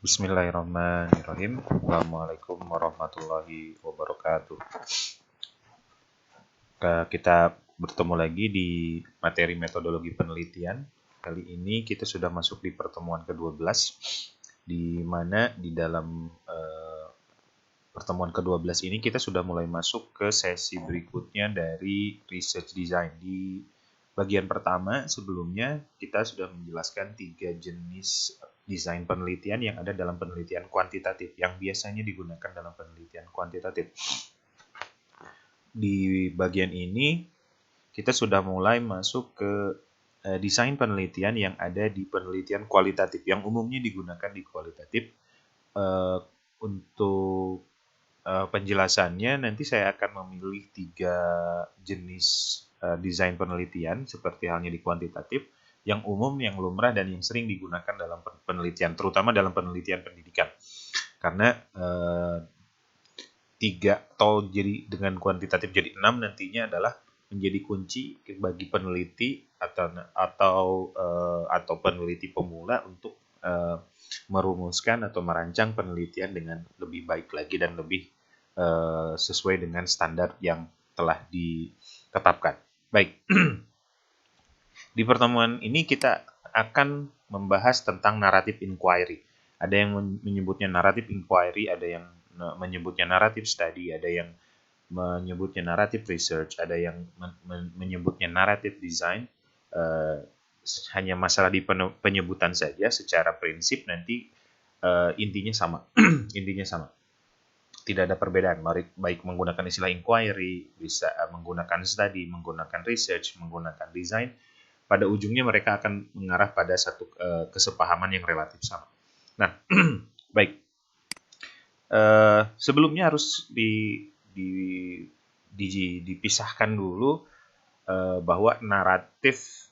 Bismillahirrahmanirrahim. Assalamualaikum warahmatullahi wabarakatuh. Kita bertemu lagi di materi metodologi penelitian. Kali ini kita sudah masuk di pertemuan ke-12, di mana di dalam pertemuan ke-12 ini kita sudah mulai masuk ke sesi berikutnya dari research design. Di bagian pertama sebelumnya kita sudah menjelaskan 3 jenis desain penelitian yang ada dalam penelitian kuantitatif yang biasanya digunakan dalam penelitian kuantitatif. Di bagian ini kita sudah mulai masuk ke desain penelitian yang ada di penelitian kualitatif yang umumnya digunakan di kualitatif. Untuk penjelasannya nanti saya akan memilih 3 jenis desain penelitian seperti halnya di kuantitatif, yang umum, yang lumrah, dan yang sering digunakan dalam penelitian, terutama dalam penelitian pendidikan. Karena 3 atau jadi dengan kuantitatif jadi 6 nantinya adalah menjadi kunci bagi peneliti atau peneliti pemula untuk merumuskan atau merancang penelitian dengan lebih baik lagi dan lebih sesuai dengan standar yang telah ditetapkan. Baik. Di pertemuan ini kita akan membahas tentang narrative inquiry. Ada yang menyebutnya narrative inquiry, ada yang menyebutnya narrative study, ada yang menyebutnya narrative research, ada yang menyebutnya narrative design. Hanya masalah di penyebutan saja. Secara prinsip nanti intinya sama. Intinya sama. Tidak ada perbedaan, baik menggunakan istilah inquiry, bisa menggunakan study, menggunakan research, menggunakan design. Pada ujungnya mereka akan mengarah pada satu kesepahaman yang relatif sama. Nah, baik. Sebelumnya harus dipisahkan dulu bahwa naratif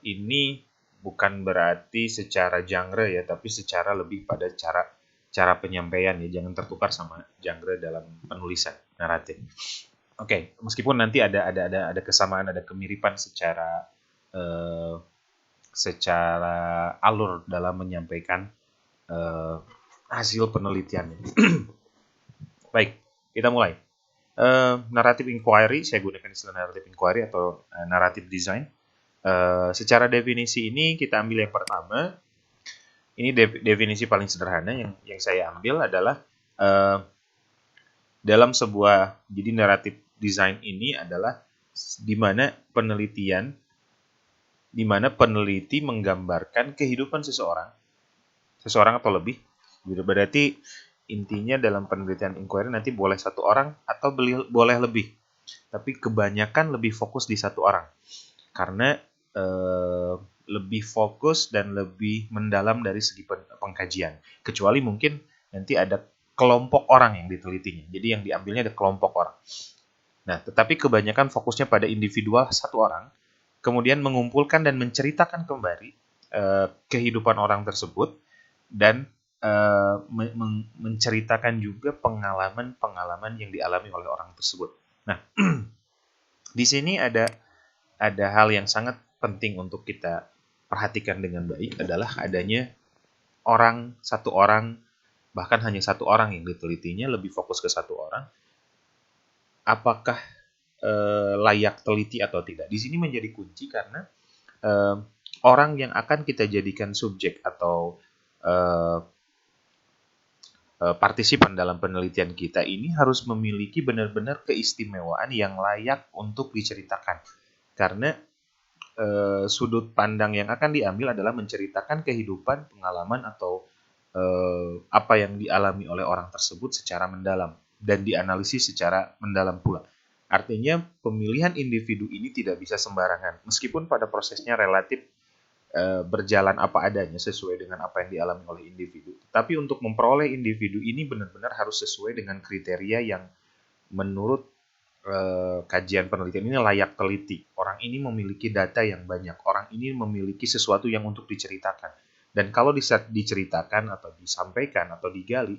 ini bukan berarti secara genre ya, tapi secara lebih pada cara penyampaian ya. Jangan tertukar sama genre dalam penulisan naratif. Oke, meskipun nanti ada kesamaan, ada kemiripan secara alur dalam menyampaikan hasil penelitiannya. Baik, kita mulai. Narrative inquiry, saya gunakan istilah narrative inquiry atau narrative design. Secara definisi ini kita ambil yang pertama. Ini definisi paling sederhana yang saya ambil adalah dalam sebuah, jadi narrative design ini adalah di mana peneliti menggambarkan kehidupan seseorang atau lebih. Berarti intinya dalam penelitian inquiry nanti boleh 1 orang atau boleh lebih, tapi kebanyakan lebih fokus di 1 orang karena lebih fokus dan lebih mendalam dari segi pengkajian. Kecuali mungkin nanti ada kelompok orang yang ditelitinya, jadi yang diambilnya ada kelompok orang. Nah, tetapi kebanyakan fokusnya pada individual 1 orang, kemudian mengumpulkan dan menceritakan kembali kehidupan orang tersebut dan menceritakan juga pengalaman yang dialami oleh orang tersebut. Nah, di sini ada hal yang sangat penting untuk kita perhatikan dengan baik, adalah adanya 1 orang, bahkan hanya 1 orang yang ditelitinya, lebih fokus ke 1 orang. Apakah layak teliti atau tidak? Di sini menjadi kunci karena orang yang akan kita jadikan subjek atau partisipan dalam penelitian kita ini harus memiliki benar-benar keistimewaan yang layak untuk diceritakan. Karena sudut pandang yang akan diambil adalah menceritakan kehidupan, pengalaman, atau apa yang dialami oleh orang tersebut secara mendalam dan dianalisis secara mendalam pula. Artinya pemilihan individu ini tidak bisa sembarangan, meskipun pada prosesnya relatif berjalan apa adanya sesuai dengan apa yang dialami oleh individu. Tapi untuk memperoleh individu ini benar-benar harus sesuai dengan kriteria yang menurut kajian penelitian ini layak teliti. Orang ini memiliki data yang banyak, orang ini memiliki sesuatu yang untuk diceritakan. Dan kalau diceritakan atau disampaikan atau digali,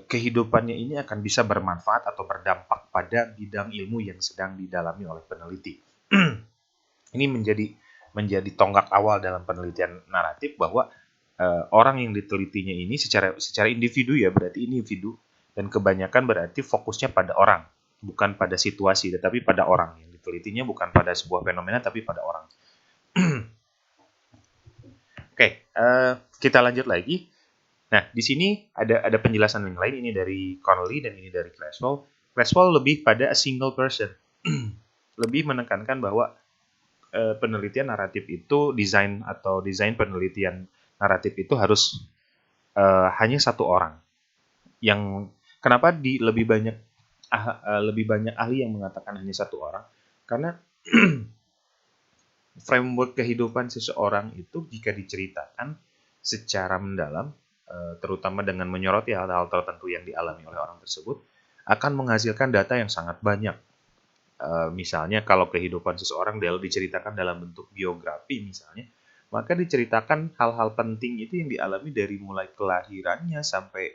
kehidupannya ini akan bisa bermanfaat atau berdampak pada bidang ilmu yang sedang didalami oleh peneliti. Ini menjadi tonggak awal dalam penelitian naratif, bahwa orang yang ditelitinya ini secara individu ya, berarti individu, dan kebanyakan berarti fokusnya pada orang, bukan pada situasi, tetapi pada orang. Yang ditelitinya bukan pada sebuah fenomena, tapi pada orang. Oke, kita lanjut lagi. Nah, di sini ada penjelasan yang lain, ini dari Connolly dan ini dari Creswell. Creswell lebih pada a single person. Lebih menekankan bahwa penelitian naratif itu, desain penelitian naratif itu harus hanya satu orang. Yang kenapa lebih banyak ahli yang mengatakan hanya satu orang? Karena framework kehidupan seseorang itu jika diceritakan secara mendalam, terutama dengan menyoroti hal-hal tertentu yang dialami oleh orang tersebut, akan menghasilkan data yang sangat banyak. Misalnya kalau kehidupan seseorang diceritakan dalam bentuk biografi misalnya, maka diceritakan hal-hal penting itu yang dialami dari mulai kelahirannya sampai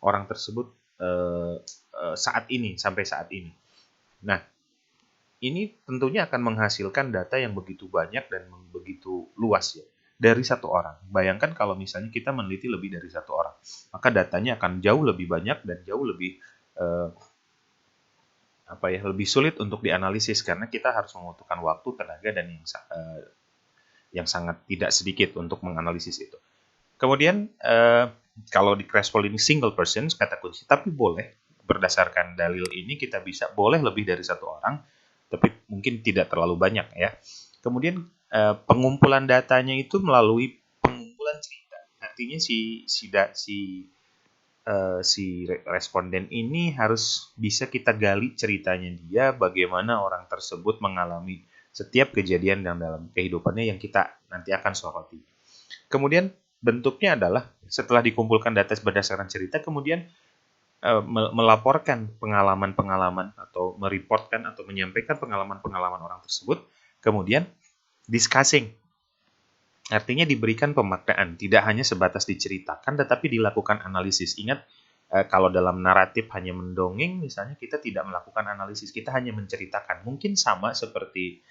orang tersebut sampai saat ini. Nah, ini tentunya akan menghasilkan data yang begitu banyak dan begitu luas ya, dari satu orang. Bayangkan kalau misalnya kita meneliti lebih dari satu orang, maka datanya akan jauh lebih banyak dan jauh lebih lebih sulit untuk dianalisis, karena kita harus membutuhkan waktu, tenaga, dan yang sangat tidak sedikit untuk menganalisis itu. Kemudian kalau di Creswell ini single person kata kunci, tapi boleh berdasarkan dalil ini kita bisa boleh lebih dari satu orang, tapi mungkin tidak terlalu banyak ya. Kemudian pengumpulan datanya itu melalui pengumpulan cerita. Artinya si responden ini harus bisa kita gali ceritanya dia, bagaimana orang tersebut mengalami setiap kejadian dalam kehidupannya yang kita nanti akan soroti. Kemudian bentuknya adalah setelah dikumpulkan data berdasarkan cerita, kemudian melaporkan pengalaman-pengalaman atau mereportkan atau menyampaikan pengalaman-pengalaman orang tersebut, kemudian discussing, artinya diberikan pemaknaan, tidak hanya sebatas diceritakan tetapi dilakukan analisis. Ingat, kalau dalam naratif hanya mendongeng misalnya, kita tidak melakukan analisis, kita hanya menceritakan. Mungkin sama seperti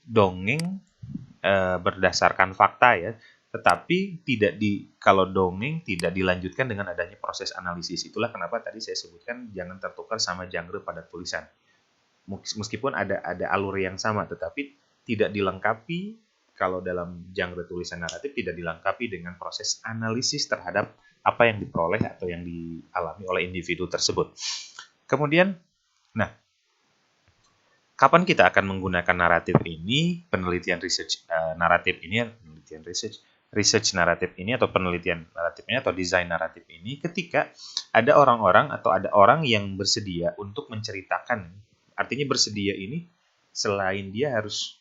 dongeng berdasarkan fakta ya, tetapi kalau dongeng tidak dilanjutkan dengan adanya proses analisis. Itulah kenapa tadi saya sebutkan jangan tertukar sama genre pada tulisan. Meskipun ada alur yang sama, tetapi tidak dilengkapi, kalau dalam genre tulisan naratif tidak dilengkapi dengan proses analisis terhadap apa yang diperoleh atau yang dialami oleh individu tersebut. Kemudian, kapan kita akan menggunakan naratif ini, penelitian research naratif ini, research naratif ini atau penelitian naratif ini atau desain naratif ini, ketika ada orang-orang atau ada orang yang bersedia untuk menceritakan. Artinya bersedia ini selain dia harus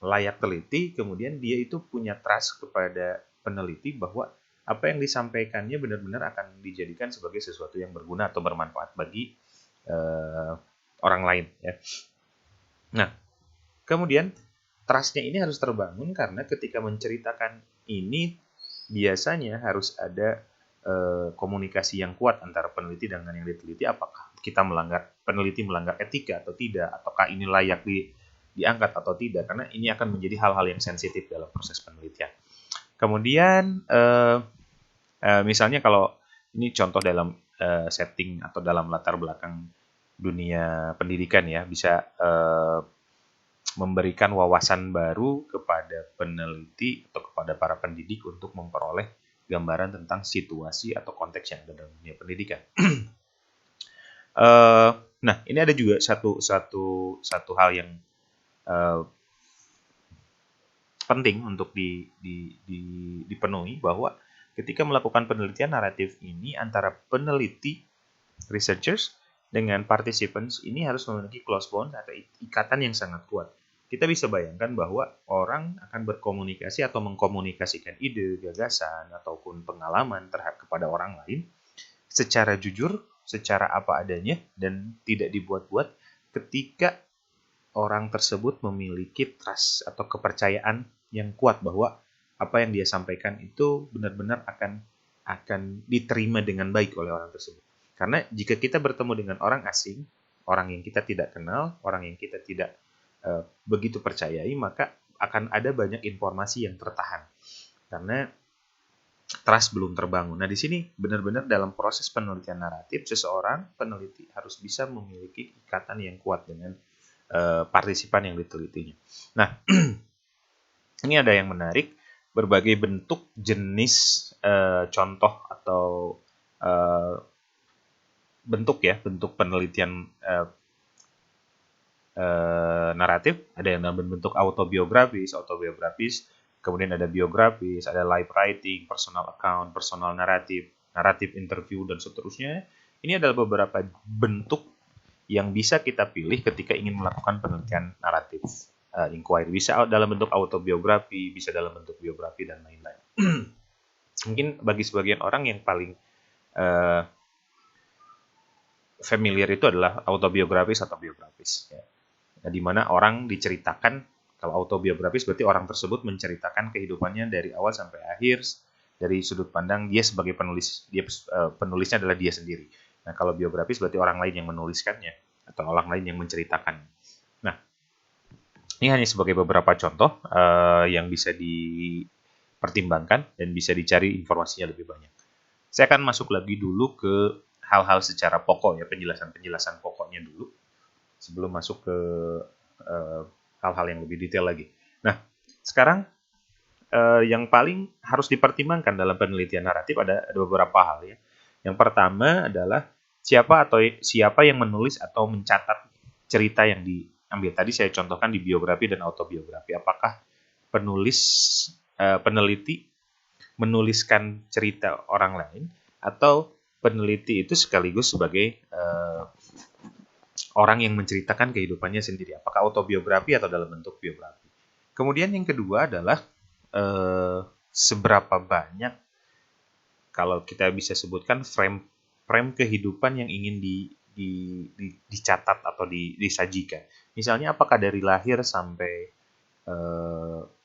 layak teliti, kemudian dia itu punya trust kepada peneliti bahwa apa yang disampaikannya benar-benar akan dijadikan sebagai sesuatu yang berguna atau bermanfaat bagi orang lain ya. Nah, kemudian trust-nya ini harus terbangun karena ketika menceritakan ini biasanya harus ada komunikasi yang kuat antara peneliti dengan yang diteliti. Apakah peneliti melanggar etika atau tidak, ataukah ini layak diangkat atau tidak, karena ini akan menjadi hal-hal yang sensitif dalam proses penelitian. Kemudian misalnya kalau ini contoh dalam setting atau dalam latar belakang dunia pendidikan ya, bisa memberikan wawasan baru kepada peneliti atau kepada para pendidik untuk memperoleh gambaran tentang situasi atau konteks yang ada dalam dunia pendidikan. Nah, ini ada juga satu hal yang penting untuk dipenuhi, bahwa ketika melakukan penelitian naratif ini antara peneliti researchers dengan participants ini harus memiliki close bond atau ikatan yang sangat kuat. Kita bisa bayangkan bahwa orang akan berkomunikasi atau mengkomunikasikan ide, gagasan, ataupun pengalaman kepada orang lain secara jujur, secara apa adanya, dan tidak dibuat-buat ketika orang tersebut memiliki trust atau kepercayaan yang kuat bahwa apa yang dia sampaikan itu benar-benar akan diterima dengan baik oleh orang tersebut. Karena jika kita bertemu dengan orang asing, orang yang kita tidak kenal, orang yang kita tidak begitu percayai, maka akan ada banyak informasi yang tertahan karena trust belum terbangun. Nah, di sini benar-benar dalam proses penelitian naratif, seseorang peneliti harus bisa memiliki ikatan yang kuat dengan partisipan yang ditelitinya. Nah, ini ada yang menarik, berbagai bentuk, jenis, contoh atau bentuk penelitian naratif. Ada yang dalam bentuk autobiografis, kemudian ada biografis, ada life writing, personal account, personal naratif, naratif interview, dan seterusnya. Ini adalah beberapa bentuk yang bisa kita pilih ketika ingin melakukan penelitian naratif inquiry. Bisa dalam bentuk autobiografi, bisa dalam bentuk biografi, dan lain-lain. Mungkin bagi sebagian orang yang paling familiar itu adalah autobiografis atau biografis. Ya. Nah, di mana orang diceritakan, kalau autobiografis berarti orang tersebut menceritakan kehidupannya dari awal sampai akhir, dari sudut pandang dia sebagai penulis, penulisnya adalah dia sendiri. Nah, kalau biografis berarti orang lain yang menuliskannya, atau orang lain yang menceritakan. Nah, ini hanya sebagai beberapa contoh yang bisa dipertimbangkan dan bisa dicari informasinya lebih banyak. Saya akan masuk lagi dulu ke hal-hal secara pokok ya, penjelasan pokoknya dulu sebelum masuk ke hal-hal yang lebih detail lagi. Nah, sekarang yang paling harus dipertimbangkan dalam penelitian naratif ada beberapa hal ya. Yang pertama adalah siapa yang menulis atau mencatat cerita yang diambil. Tadi saya contohkan di biografi dan autobiografi. Apakah peneliti menuliskan cerita orang lain, atau peneliti itu sekaligus sebagai orang yang menceritakan kehidupannya sendiri, apakah autobiografi atau dalam bentuk biografi. Kemudian yang kedua adalah seberapa banyak, kalau kita bisa sebutkan, frame kehidupan yang ingin dicatat atau disajikan. Misalnya apakah dari lahir sampai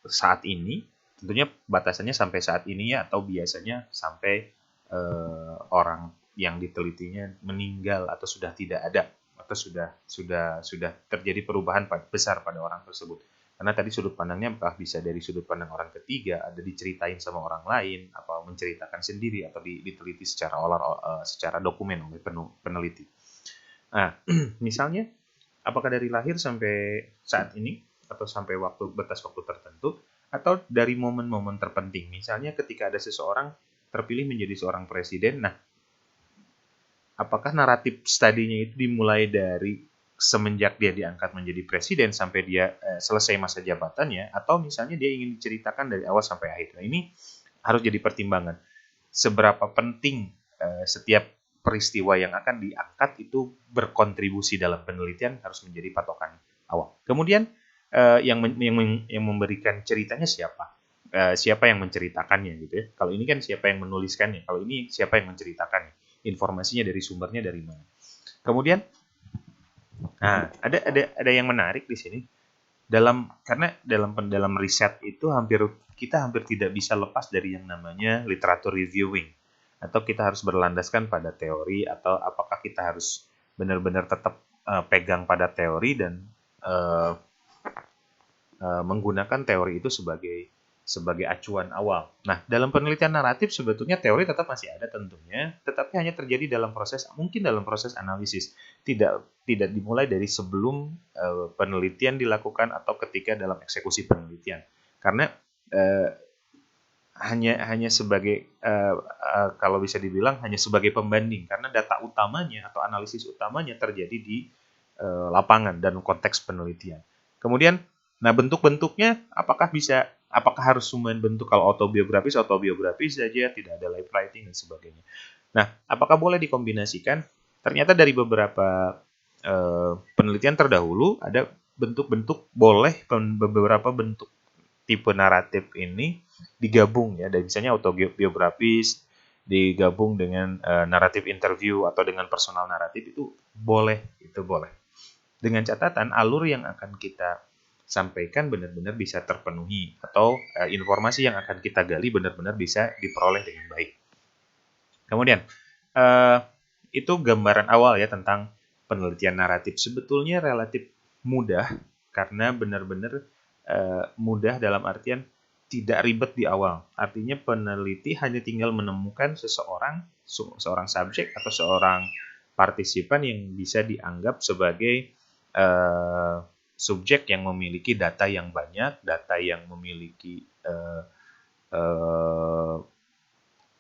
saat ini, tentunya batasannya sampai saat ini ya, atau biasanya sampai orang yang ditelitinya meninggal atau sudah tidak ada, atau sudah terjadi perubahan besar pada orang tersebut. Karena tadi sudut pandangnya apakah bisa dari sudut pandang orang ketiga, ada diceritain sama orang lain, atau menceritakan sendiri, atau diteliti secara dokumen oleh peneliti. Nah, misalnya apakah dari lahir sampai saat ini, atau sampai batas waktu tertentu, atau dari momen-momen terpenting. Misalnya ketika ada seseorang terpilih menjadi seorang presiden, nah apakah naratif studinya itu dimulai dari semenjak dia diangkat menjadi presiden sampai dia selesai masa jabatannya, atau misalnya dia ingin diceritakan dari awal sampai akhir. Nah, ini harus jadi pertimbangan. Seberapa penting setiap peristiwa yang akan diangkat itu berkontribusi dalam penelitian harus menjadi patokan awal. Kemudian yang memberikan ceritanya siapa? Siapa yang menceritakannya gitu ya. Kalau ini kan siapa yang menuliskannya, kalau ini siapa yang menceritakannya. Informasinya dari sumbernya dari mana. Kemudian ada yang menarik di sini. Karena dalam riset itu kita hampir tidak bisa lepas dari yang namanya literature reviewing, atau kita harus berlandaskan pada teori, atau apakah kita harus benar-benar tetap pegang pada teori dan menggunakan teori itu sebagai acuan awal. Nah, dalam penelitian naratif sebetulnya teori tetap masih ada tentunya, tetapi hanya terjadi dalam proses analisis. Tidak dimulai dari sebelum penelitian dilakukan atau ketika dalam eksekusi penelitian. Karena hanya sebagai kalau bisa dibilang hanya sebagai pembanding, karena data utamanya atau analisis utamanya terjadi di lapangan dan konteks penelitian. Kemudian, nah bentuk-bentuknya apakah harus semua bentuk? Kalau autobiografis saja, tidak ada life writing dan sebagainya. Nah, apakah boleh dikombinasikan? Ternyata dari beberapa penelitian terdahulu ada beberapa bentuk tipe naratif ini digabung ya, dan misalnya autobiografis digabung dengan naratif interview atau dengan personal naratif, itu boleh. Dengan catatan alur yang akan kita sampaikan benar-benar bisa terpenuhi, atau informasi yang akan kita gali benar-benar bisa diperoleh dengan baik. Kemudian itu gambaran awal ya tentang penelitian naratif. Sebetulnya relatif mudah karena benar-benar mudah dalam artian tidak ribet di awal. Artinya peneliti hanya tinggal menemukan seorang subjek atau seorang partisipan yang bisa dianggap sebagai subjek yang memiliki data yang banyak, data yang memiliki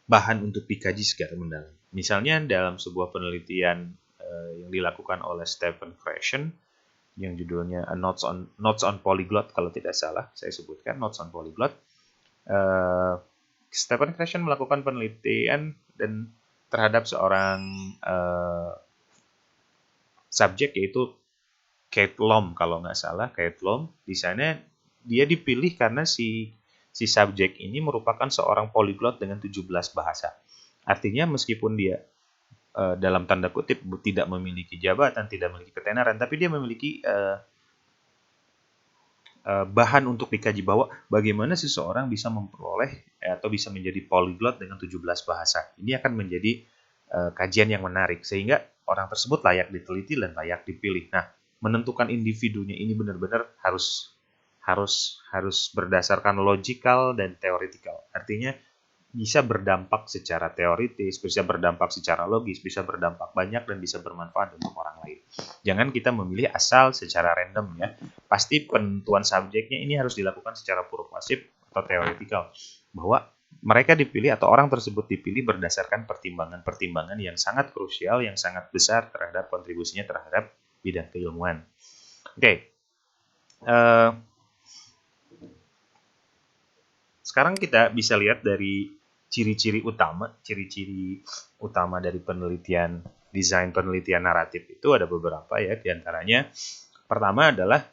bahan untuk dikaji secara mendalam. Misalnya dalam sebuah penelitian yang dilakukan oleh Stephen Krashen yang judulnya Notes on Polyglot, kalau tidak salah saya sebutkan Notes on Polyglot. Stephen Krashen melakukan penelitian dan terhadap seorang subjek yaitu Kate Lom, kalau nggak salah Kate Lom. Di sana dia dipilih karena si subjek ini merupakan seorang polyglot dengan 17 bahasa. Artinya meskipun dia dalam tanda kutip tidak memiliki jabatan, tidak memiliki ketenaran, tapi dia memiliki bahan untuk dikaji bahwa bagaimana seseorang bisa memperoleh atau bisa menjadi polyglot dengan 17 bahasa. Ini akan menjadi kajian yang menarik sehingga orang tersebut layak diteliti dan layak dipilih. Nah, menentukan individunya ini benar-benar harus berdasarkan logikal dan teoretikal. Artinya bisa berdampak secara teoritis, bisa berdampak secara logis, bisa berdampak banyak dan bisa bermanfaat untuk orang lain. Jangan kita memilih asal secara random ya. Pasti penentuan subjeknya ini harus dilakukan secara persuasif atau teoretikal. Bahwa mereka dipilih atau orang tersebut dipilih berdasarkan pertimbangan-pertimbangan yang sangat krusial, yang sangat besar terhadap kontribusinya terhadap bidang keilmuan. Oke. Sekarang kita bisa lihat dari ciri-ciri utama dari desain penelitian naratif itu ada beberapa ya, diantaranya pertama adalah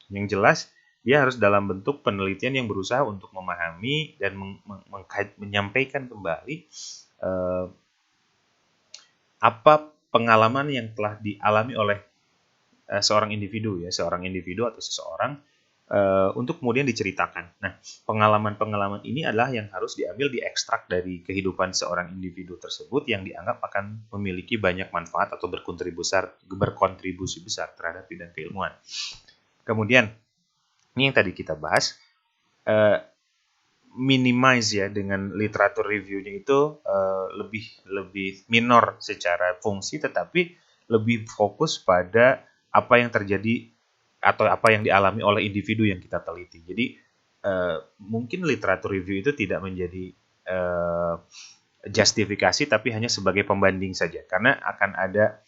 yang jelas dia harus dalam bentuk penelitian yang berusaha untuk memahami dan menyampaikan kembali apa pengalaman yang telah dialami oleh seorang individu atau seseorang untuk kemudian diceritakan. Nah, pengalaman-pengalaman ini adalah yang harus diambil, diekstrak dari kehidupan seorang individu tersebut yang dianggap akan memiliki banyak manfaat atau berkontribusi besar terhadap bidang keilmuan. Kemudian, ini yang tadi kita bahas, minimize ya dengan literatur review-nya itu lebih minor secara fungsi, tetapi lebih fokus pada apa yang terjadi atau apa yang dialami oleh individu yang kita teliti. Jadi mungkin literatur review itu tidak menjadi justifikasi, tapi hanya sebagai pembanding saja. Karena akan ada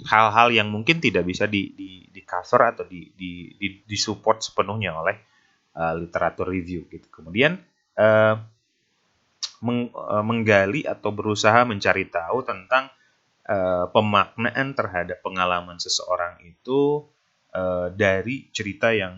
hal-hal yang mungkin tidak bisa di cover atau di support sepenuhnya oleh literatur review. Gitu. Kemudian menggali atau berusaha mencari tahu tentang pemaknaan terhadap pengalaman seseorang itu dari cerita yang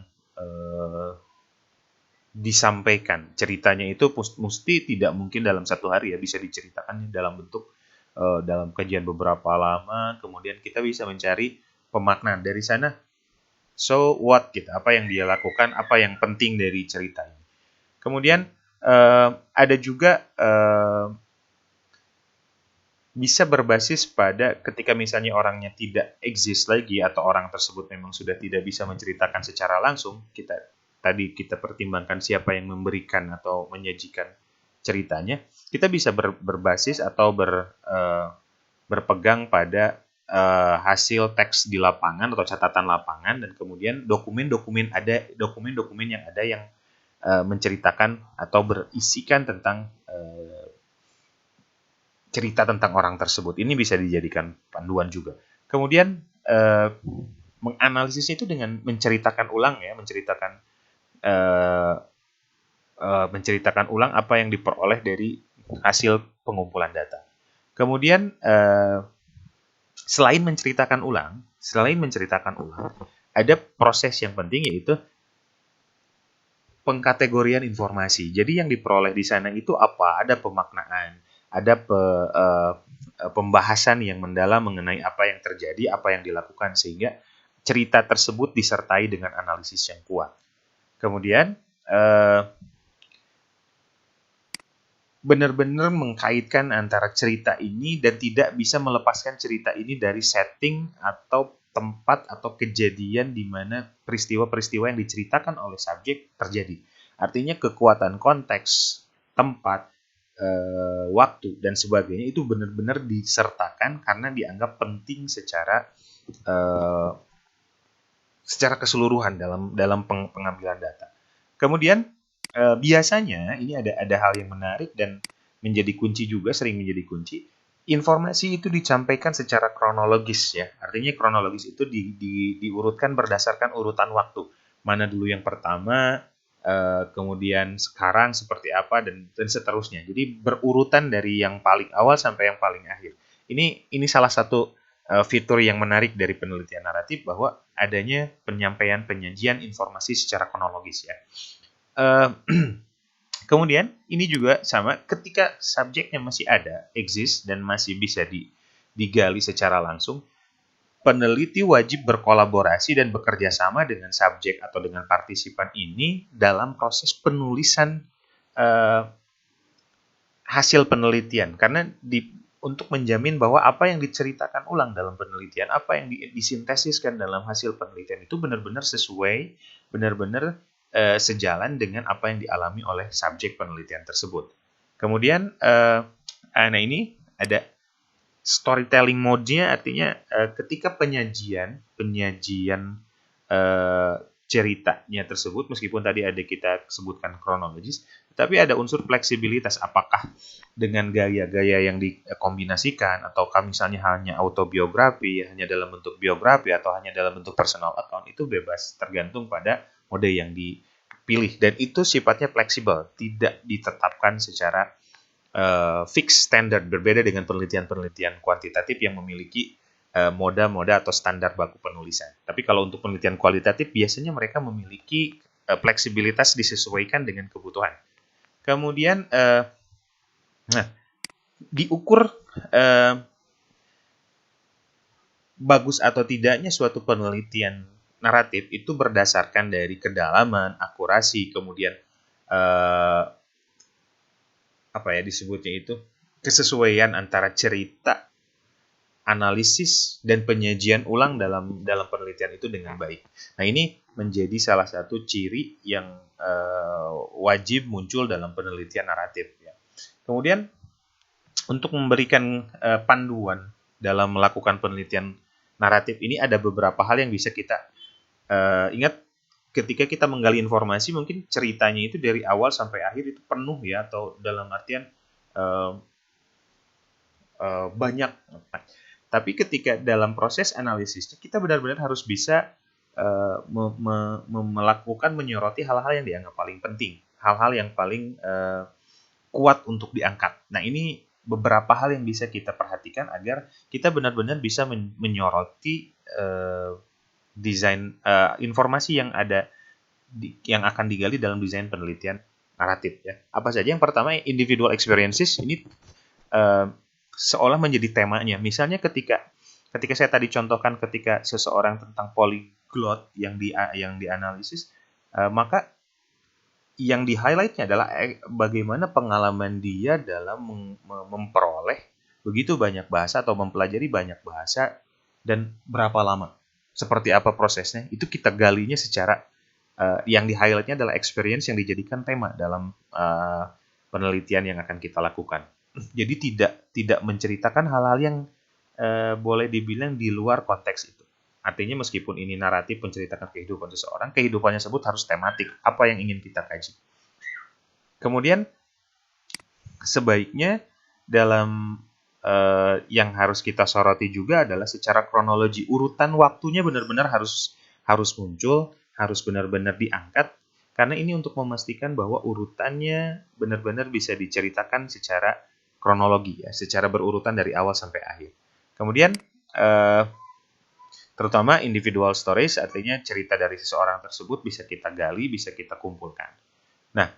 disampaikan. Ceritanya itu mesti tidak mungkin dalam satu hari ya, bisa diceritakan dalam bentuk dalam kajian beberapa lama, kemudian kita bisa mencari pemaknaan dari sana. So what gitu, apa yang dia lakukan, apa yang penting dari cerita ini. Kemudian ada juga bisa berbasis pada ketika misalnya orangnya tidak eksis lagi atau orang tersebut memang sudah tidak bisa menceritakan secara langsung, kita pertimbangkan siapa yang memberikan atau menyajikan ceritanya, kita bisa berbasis atau berpegang pada hasil teks di lapangan atau catatan lapangan, dan kemudian dokumen-dokumen yang ada yang menceritakan atau berisikan tentang cerita tentang orang tersebut. Ini bisa dijadikan panduan juga. Kemudian menganalisisnya itu dengan menceritakan ulang apa yang diperoleh dari hasil pengumpulan data. Kemudian selain menceritakan ulang, ada proses yang penting, yaitu pengkategorian informasi. Jadi yang diperoleh di sana itu apa? Ada pemaknaan, ada pembahasan yang mendalam mengenai apa yang terjadi, apa yang dilakukan, sehingga cerita tersebut disertai dengan analisis yang kuat. Kemudian benar-benar mengkaitkan antara cerita ini dan tidak bisa melepaskan cerita ini dari setting atau tempat atau kejadian di mana peristiwa-peristiwa yang diceritakan oleh subjek terjadi. Artinya kekuatan konteks, tempat, waktu, dan sebagainya itu benar-benar disertakan karena dianggap penting secara keseluruhan dalam pengambilan data. Kemudian biasanya ini ada hal yang menarik dan menjadi kunci juga, sering menjadi kunci. Informasi itu disampaikan secara kronologis ya. Artinya kronologis itu diurutkan berdasarkan urutan waktu. Mana dulu yang pertama, kemudian sekarang seperti apa, dan seterusnya. Jadi berurutan dari yang paling awal sampai yang paling akhir. Ini salah satu fitur yang menarik dari penelitian naratif, bahwa adanya penyajian informasi secara kronologis ya. Kemudian ini juga sama, ketika subjeknya masih ada, exist, dan masih bisa digali secara langsung, peneliti wajib berkolaborasi dan bekerja sama dengan subjek atau dengan partisipan ini dalam proses penulisan hasil penelitian. Karena untuk menjamin bahwa apa yang diceritakan ulang dalam penelitian, apa yang disintesiskan dalam hasil penelitian itu benar-benar sesuai, benar-benar sejalan dengan apa yang dialami oleh subjek penelitian tersebut. Kemudian, nah ini ada storytelling mode-nya, artinya ketika penyajian ceritanya tersebut, meskipun tadi ada kita sebutkan kronologis, tapi ada unsur fleksibilitas. Apakah dengan gaya-gaya yang dikombinasikan, ataukah misalnya hanya autobiografi, hanya dalam bentuk biografi, atau hanya dalam bentuk personal account, itu bebas, tergantung pada mode yang dipilih. Dan itu sifatnya fleksibel, tidak ditetapkan secara fixed standard, berbeda dengan penelitian-penelitian kuantitatif yang memiliki moda-moda atau standar baku penulisan. Tapi kalau untuk penelitian kualitatif, biasanya mereka memiliki fleksibilitas disesuaikan dengan kebutuhan. Kemudian, diukur bagus atau tidaknya suatu penelitian naratif itu berdasarkan dari kedalaman, akurasi, kemudian disebutnya itu kesesuaian antara cerita, analisis, dan penyajian ulang dalam penelitian itu dengan baik. Nah, ini menjadi salah satu ciri yang wajib muncul dalam penelitian naratif ya. Kemudian, untuk memberikan panduan dalam melakukan penelitian naratif ini, ada beberapa hal yang bisa kita ingat. Ketika kita menggali informasi, mungkin ceritanya itu dari awal sampai akhir itu penuh ya, atau dalam artian banyak. Tapi ketika dalam proses analisisnya, kita benar-benar harus bisa melakukan, menyoroti hal-hal yang dianggap paling penting, hal-hal yang paling kuat untuk diangkat. Nah, ini beberapa hal yang bisa kita perhatikan agar kita benar-benar bisa menyoroti desain informasi yang ada yang akan digali dalam desain penelitian naratif ya. Apa saja? Yang pertama, individual experiences. Ini seolah menjadi temanya. Misalnya ketika saya tadi contohkan, ketika seseorang tentang polyglot yang dianalisis, maka yang di-highlight-nya adalah bagaimana pengalaman dia dalam memperoleh begitu banyak bahasa atau mempelajari banyak bahasa, dan berapa lama. Seperti apa prosesnya, itu kita galinya secara yang di-highlight-nya adalah experience yang dijadikan tema dalam penelitian yang akan kita lakukan. Jadi tidak menceritakan hal-hal yang boleh dibilang di luar konteks itu. Artinya meskipun ini naratif menceritakan kehidupan seseorang, kehidupannya tersebut harus tematik, apa yang ingin kita kaji. Kemudian sebaiknya dalam yang harus kita soroti juga adalah secara kronologi, urutan waktunya benar-benar harus muncul, harus benar-benar diangkat, karena ini untuk memastikan bahwa urutannya benar-benar bisa diceritakan secara kronologi ya, secara berurutan dari awal sampai akhir. Kemudian terutama individual stories, artinya cerita dari seseorang tersebut bisa kita gali, bisa kita kumpulkan. Nah,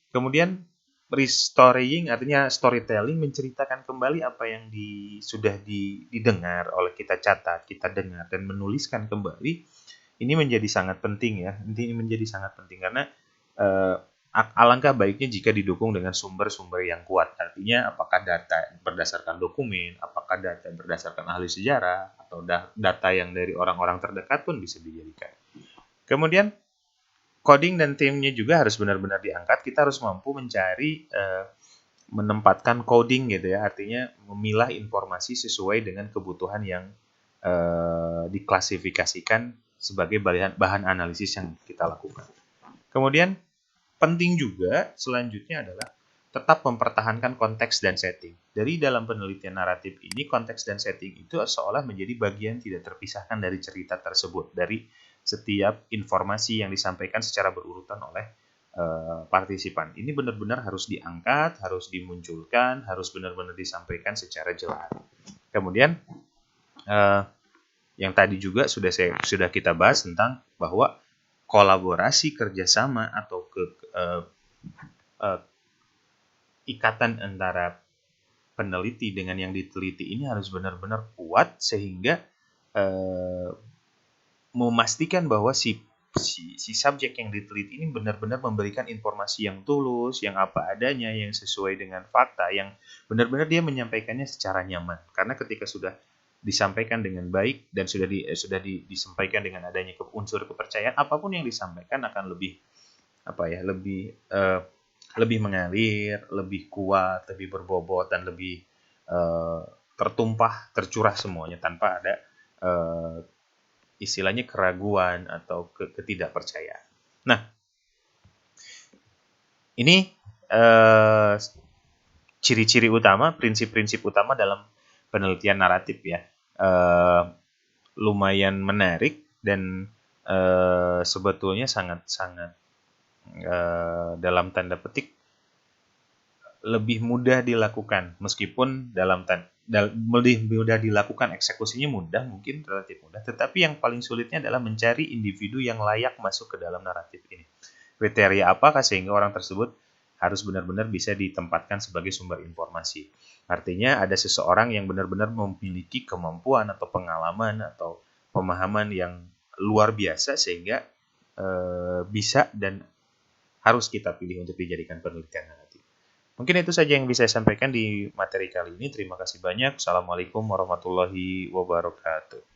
kemudian restorying, artinya storytelling, menceritakan kembali apa yang sudah didengar oleh kita, catat, kita dengar, dan menuliskan kembali. Ini menjadi sangat penting ya. Ini menjadi sangat penting karena alangkah baiknya jika didukung dengan sumber-sumber yang kuat. Artinya apakah data berdasarkan dokumen, apakah data berdasarkan ahli sejarah, atau data yang dari orang-orang terdekat pun bisa dijadikan. Kemudian coding dan timnya juga harus benar-benar diangkat. Kita harus mampu mencari, menempatkan coding gitu ya, artinya memilah informasi sesuai dengan kebutuhan yang diklasifikasikan sebagai bahan analisis yang kita lakukan. Kemudian penting juga selanjutnya adalah tetap mempertahankan konteks dan setting. Dari dalam penelitian naratif ini, konteks dan setting itu seolah menjadi bagian tidak terpisahkan dari cerita tersebut, dari setiap informasi yang disampaikan secara berurutan oleh partisipan. Ini benar-benar harus diangkat, harus dimunculkan, harus benar-benar disampaikan secara jelas. Kemudian yang tadi juga sudah kita bahas tentang bahwa kolaborasi kerjasama atau ikatan antara peneliti dengan yang diteliti ini harus benar-benar kuat sehingga memastikan bahwa si subjek yang diteliti ini benar-benar memberikan informasi yang tulus, yang apa adanya, yang sesuai dengan fakta, yang benar-benar dia menyampaikannya secara nyaman. Karena ketika sudah disampaikan dengan baik dan sudah disampaikan dengan adanya unsur kepercayaan, apapun yang disampaikan akan lebih mengalir, lebih kuat, lebih berbobot, dan lebih tertumpah, tercurah semuanya tanpa ada istilahnya keraguan atau ketidakpercayaan. Nah, ini ciri-ciri utama, prinsip-prinsip utama dalam penelitian naratif ya. Lumayan menarik dan sebetulnya sangat-sangat dalam tanda petik lebih mudah dilakukan, meskipun lebih mudah dilakukan, eksekusinya mudah, mungkin relatif mudah, tetapi yang paling sulitnya adalah mencari individu yang layak masuk ke dalam naratif ini. Kriteria apakah sehingga orang tersebut harus benar-benar bisa ditempatkan sebagai sumber informasi. Artinya ada seseorang yang benar-benar memiliki kemampuan atau pengalaman atau pemahaman yang luar biasa sehingga bisa dan harus kita pilih untuk dijadikan penelitian naratif. Mungkin itu saja yang bisa saya sampaikan di materi kali ini. Terima kasih banyak. Assalamualaikum warahmatullahi wabarakatuh.